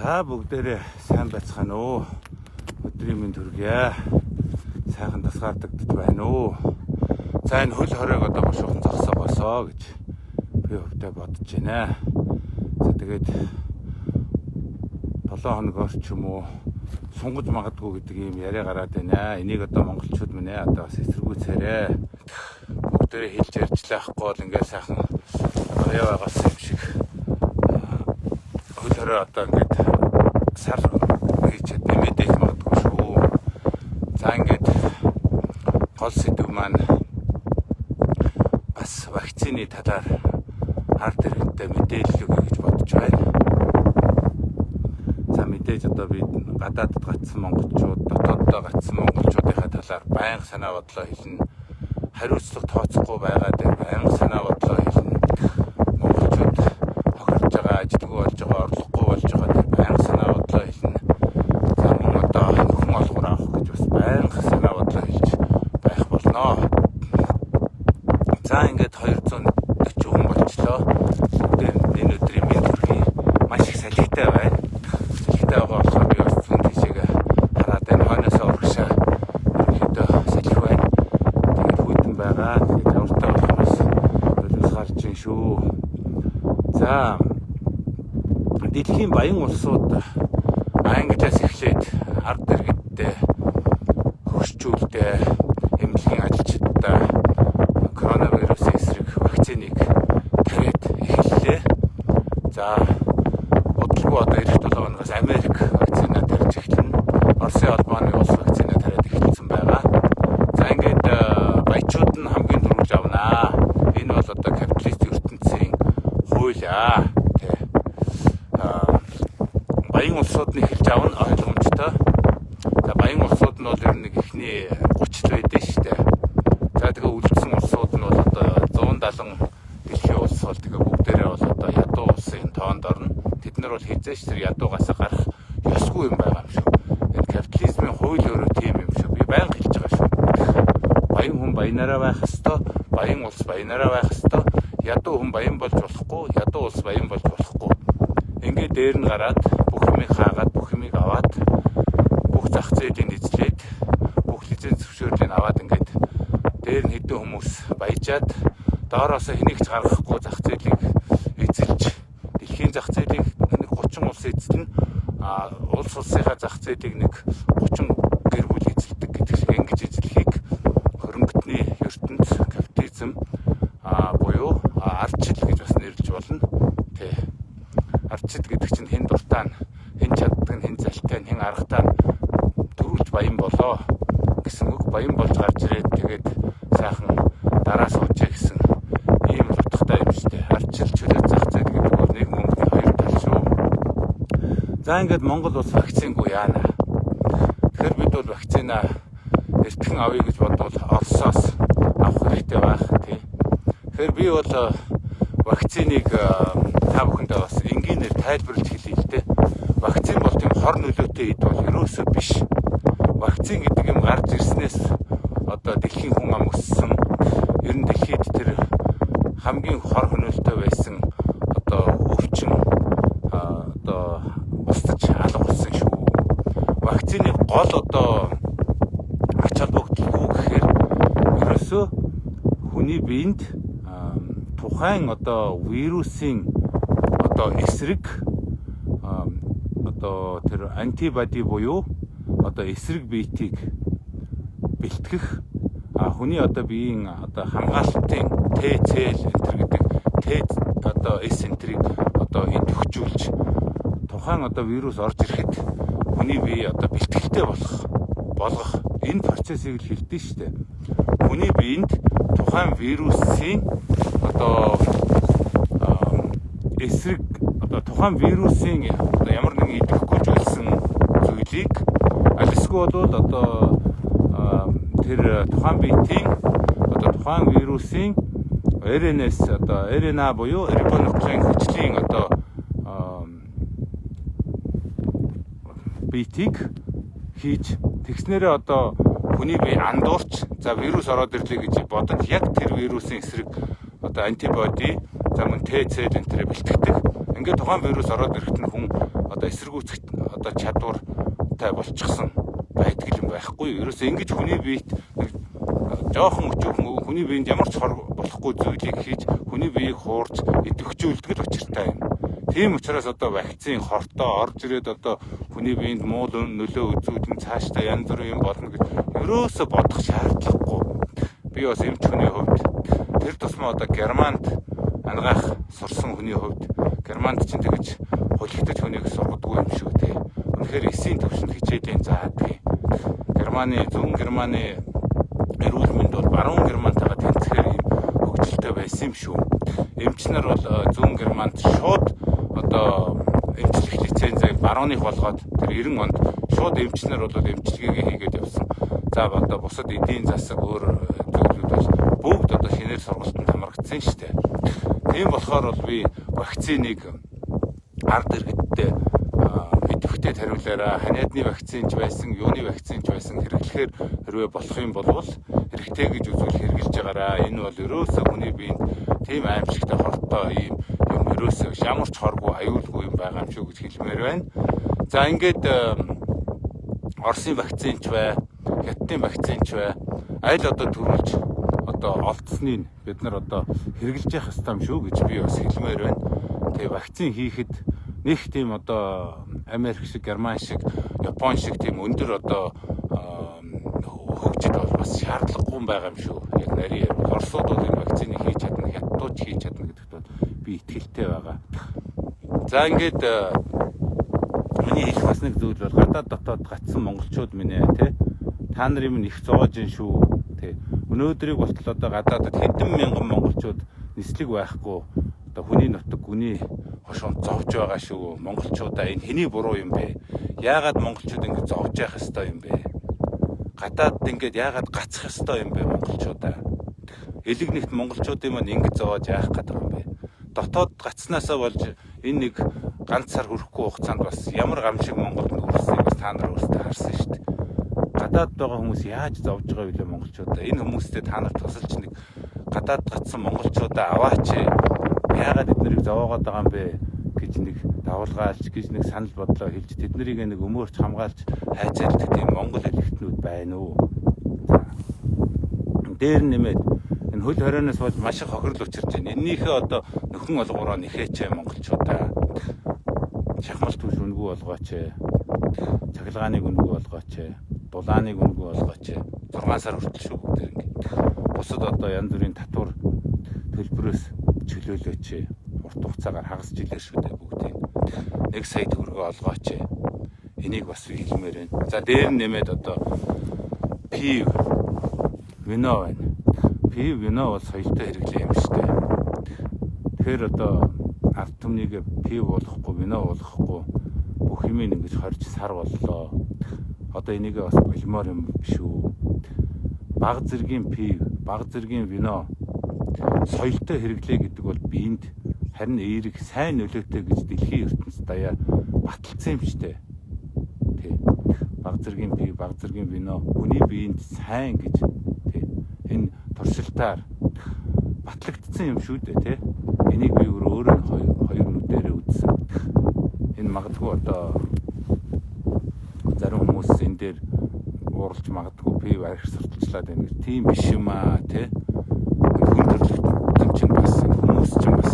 Та бүгдээрээ сайн байцгаана уу? Өдрийн мэнд хүргэе. Сайхан тасгаардагдж байна уу? За энэ хөл хориг одоо бошуухан зогсоо босоо гэж би өвдөө бодож байна. За тэгээд 7 хоногор ч юм уу сунгаж магадгүй гэдэг ийм яриа гараад байна. Энийг одоо монголчууд минь одоо бас эсэргүүцээрээ бүгдээрээ хэлж ярьжлаа ахгүй бол ингээд сайхан яваа байгаас юм шиг хөл хорой одоо ингээд сар хийчихэд нэмээд их магадгүй шүү. За ингээд гол сэдв маань бас вакцины талаар ард иргэнтэй мэдээлэл өгье гэж бодож байна. За мэдээж одоо би гадаадд гацсан монголчууд, дотооддоо гацсан монголчуудынхаа талаар байнга санаа бодлоо хэлнэ. Хариуцлага тооцохгүй байгаад байнга санаа бодлоо хэлнэ. Монголчууд хохирж байгаа, ажилтгүй болж байгаа, орлогогүй болж байгаа байнга санаа бодлоо хэлнэ. За мөн одоо нөхөн олгор авах гэж бас байнга санаа бодлоо хэлж байх болно. За ингээд 240 хүн болчлоо. Бүгд энэ өдрийн мэнд хүргэе. Маш их салхитай байна. Салхитай байгаа болохоор би бас зүүн тишээ хараад энэ хойноосоо урагшаа ерөнхийдөө салхи байна. Тэгээд хүйтэн байгаа. Тэгээд авартай болохоос нулимс гарч ийн шүү. За дэлхийн баян улсууд Англиас эхлээд ард иргэдтэй хөгшчүүлдэ эмнэлгийн ажилчдаа коронавирусын эсрэг вакциныг тавиад эхэллээ. За бодлого одоо эх 7 хоногоос Америк вакцина тавьж эхэлнэ. Оросын албаны улс вакцина тавиад эхэлсэн байгаа. За ингээд баячууд нь хамгийн түрүүж авнаа. Энэ бол одоо капиталист ертөнцийн хууль аа. Баян улсууд нь эхэлж авна ойлгомжтой. За баян улсууд нь бол ер нь ихний 30 л байдэн шүү дээ. За тэгээ үлдсэн улсууд нь бол одоо 170 дэлхийн улс бол тэгээ бүгдээрээ бол одоо ядуу улсын тоонд орно. Тэд нар бол хизээч тэр ядуугаас гарах ёсгүй юм байгаа юм шүү. Энэ капитализмын хууль өөрөө тийм юм шүү. Би байнга хэлж байгаа шүү. Баян хүн баянаараа байх ёстой, баян улс баянаараа байх ёстой. Ядуу хүн баян болж болохгүй, ядуу улс баян болж болохгүй. Ингээд дээр нь гараад бүх юмыг хаагаад бүх юмыг аваад бүх зах зээлийн эзлээд бүх лиценз зөвшөөрлийг аваад ингээд дээр нь хэдэн хүмүүс баяжаад доороос хэнийг ч гаргахгүй зах зээлийг эзэлж дэлхийн зах зээлийг нэг 30 улс эзэлнэ. Улс улсынхаа зах зээлийг нэг 30 гэр бүл эзэлдэг гэдэг шиг ингэж эзлэхийг хөрөнгөтний ертөнц капитализм буюу ардчил гэж бас нэрлэж болно. Тэ. Ардчил гэдэг чинь хэн дуртай нь, хэн чаддаг нь, хэн залтай нь, хэн аргатай нь төрүүлж баян болоо гэсэн үг. Баян болж гарч ирээд тэгээд сайхан дараа суучаа гэсэн ийм л утгатай юм шүү дээ. Ардчил чөлөө зах зээл гэдэг бол нэг мөнгөний хоёр тал шүү. За ингээд Монгол улс вакцингүй яана. Тэгэхээр бид бол вакцина эртхэн авъя гэж бодвол Оросоос авах хэрэгтэй байх тий. Тэгэхээр би бол вакциныг та бүхэндээ бас энгийнээр тайлбарлаж хэлье л дээ. Вакцин бол тийм хор нөлөөтэй эд бол ерөөсөө биш. Вакцин гэдэг юм гарч ирснээс одоо дэлхийн хүн ам өссөн. Ер нь дэлхийд тэр хамгийн хор хөнөөлтөй байсан одоо өвчин одоо устж алга болсон шүү. Вакцины гол одоо ач холбогдол юу гэхээр ерөөсөө хүний биед тухайн одоо вирусын одоо эсрэг одоо тэр антибоди буюу одоо эсрэг биетийг бэлтгэх хүний одоо биеийн одоо хамгаалалтын Т-цел энтер гэдэг Т одоо С энтрийг одоо энд төгжүүлж тухайн одоо вирус орж ирэхэд хүний бие одоо бэлтгэлтэй болгох энэ процессыг л хэлдэг шүү дээ. Хүний биед тухайн вирусын одоо эсрэг одоо тухайн вирусын одоо ямар нэгэн идэвхгүй зүйлсэн зүйлийг аль эсвэл бол одоо тэр тухайн биетийн одоо тухайн вирусын РНС одоо РНА буюу рибонуклеин хүчлийн одоо биетийг хийж тэгснээрээ одоо хүний бие андуурч за вирус ороод ирлээ гэж бодож яг тэр вирусын эсрэг одоо антибоди за мөн Т-цел энтрээ бэлтгэдэг. Ингээд тухайн вирус ороод ирэхэд нь хүн одоо эсэргүүцэх одоо чадвартай болчихсон байдаг юм байхгүй. Ерөөсөө ингэж хүний биед жоохон өчүүхэн хүний биед ямар ч хор болохгүй зүйлийг хийж хүний биеийг хуурж идэвхжүүлдэг л учиртай юм. Тийм учраас одоо вакцины хортоо орж ирээд одоо хүний биед муу нөлөө үзүүлэн цаашдаа янз бүрийн юм болно гэж ерөөсөө бодох шаардлагагүй. Би бас эмч хүний хувьд тэр тусмаа одоо Германд ангаах сурсан хүний хувьд Германд ч тэгэж холигдож хүнийг сургадгүй юм шүү те. Үнэхээр эсийн төвшөнд хичээлийн заадаг. Зүүн Германы эрүүл мэнд бол баруун Германтайгаа тэнцэхээр юм хөгжилтэй байсан юм шүү. Эмч нар бол зүүн Германд шууд одоо эмчлэх лицензийг барууных болгоод тэр 90 онд шууд эмч нар бол эмчилгээгээ хийгээд явсан. За одоо бусад эдийн засаг өөр зүйлүүд бол бүгд одоо шинээр сургалтанд хамрагдсан шүү дээ. Тийм болохоор бол би вакциныг ард иргэдтэй идэвхтэй тариулаараа ханиадны вакцинч байсан, юуны вакцинч байсан хэрэглэхээр хэрвээ болох юм бол хэрэгтэй гэж үзвэл хэрэгжилж байгаараа. Энэ бол ерөөсөө хүний биед тийм аимшигтай хортой юм ерөөсөө ямар ч хоргүй аюулгүй юм байгаа юм шүү гэж хэлмээр байна. За ингээд Оросын вакцинч бай, Хятадын вакцинч бай, аль одоо төрүүлж одоо олдсныг бид нар одоо хэрэгжилж явах хэрэгтэй юм шүү гэж би бас хэлмээр байна. Тэгээ вакцин хийхэд нэг тийм одоо Америк шиг, Герман шиг, Япон шиг тийм өндөр одоо хөгжид бол бас шаардлагагүй юм байгаа юм шүү. Яг нарийн Оросууд бол энэ вакциныг хийж чадна, Хятадууд хийж чадна гэдэгт бол би итгэлтэй байгаа. За ингээд миний хэлэх бас нэг зүйл бол гадаад дотоод гацсан монголчууд минь те та нарын минь их зоож ин шүү те. Өнөөдрийг болтол одоо гадаадд хэдэн мянган монголчууд нислэг байхгүй одоо хүний нутаг гүний хошоонд зовж байгаа шүү. Монголчуудаа энэ хэний буруу юм бэ? Яагаад монголчууд ингэ зовж явах ёстой юм бэ? Гадаад ингээд яагаад гацах ёстой юм бэ монголчуудаа? Элэг нэгт монголчуудын маань ингэ зовоож яах гэдэг юм бэ? Дотоод гацснаасаа болж энэ нэг ганц сар хүрэхгүй хугацаанд бас ямар гамшиг Монголд нүүрсэнийг бас та нар өөрсдөө харсан шүү дээ. Гадаад байгаа хүмүүс яаж зовж байгаа вэ монголчуудаа? Энэ хүмүүстэй та нар тусалж нэг гадаад гацсан монголчуудаа аваач. Яагаад эднийг зовоогоод байгаа юм бэ гэж нэг давуулгаалж гэж нэг санал бодлоо хэлж тэднийг нэг өмөрч хамгаалж хайцаалдаг тийм монгол электнүүд байна уу? Дээр нэмээд энэ хөл хорионоос болж маш их хохирол учирч байна. Эннийхээ одоо нөхөн олгороо нэхээч монголчуудаа. Шахмал түлш үнгүй болгооч. Цахилгааныг үнгүй болгооч. Дулааныг үнгүй болгооч. 6 сар хүртэл шүү бүгд ингэ. Бусад одоо янз бүрийн татвар төлбөрөөс чөлөөлөөч. Урт хугацаагаар хагас жилээр шүү дээ бүгдийг. 1 сая төгрөгөө олгооч. Энийг бас хэлмээр байна. За дээр нь нэмээд одоо пив вино байна. Пив вино бол соёлтой хэрэглээ юм шүү дээ. Тэгэхээр одоо ард түмнийг пив болохгүй, вино болохгүй бүх юм ингэж хорж сар боллоо. Одоо энийг бас болмоор юм шүү. Бага зэргийн пив, бага зэргийн вино соёлтой хэрэглээ гэдэг бол биеинд харин эерэг сайн нөлөөтэй гэж дэлхийн ертөнцид даяар баталсан юм шүү дээ. Тэ. Бага зэргийн пив, бага зэргийн вино хүний биеинд сайн гэж тэ. Энэ туршилтаар батлагдсан юм шүү дээ, тэ. Энийг би өөрөө хоёр нүдээрээ үзсэн. Энэ магадгүй одоо зарим хүмүүс энэ дээр ууралж магадгүй пив арх сурталчлаад байна гэж тийм биш юм аа, тэ. Хүн төрлөختөн чинь бас хүмүүс чинь бас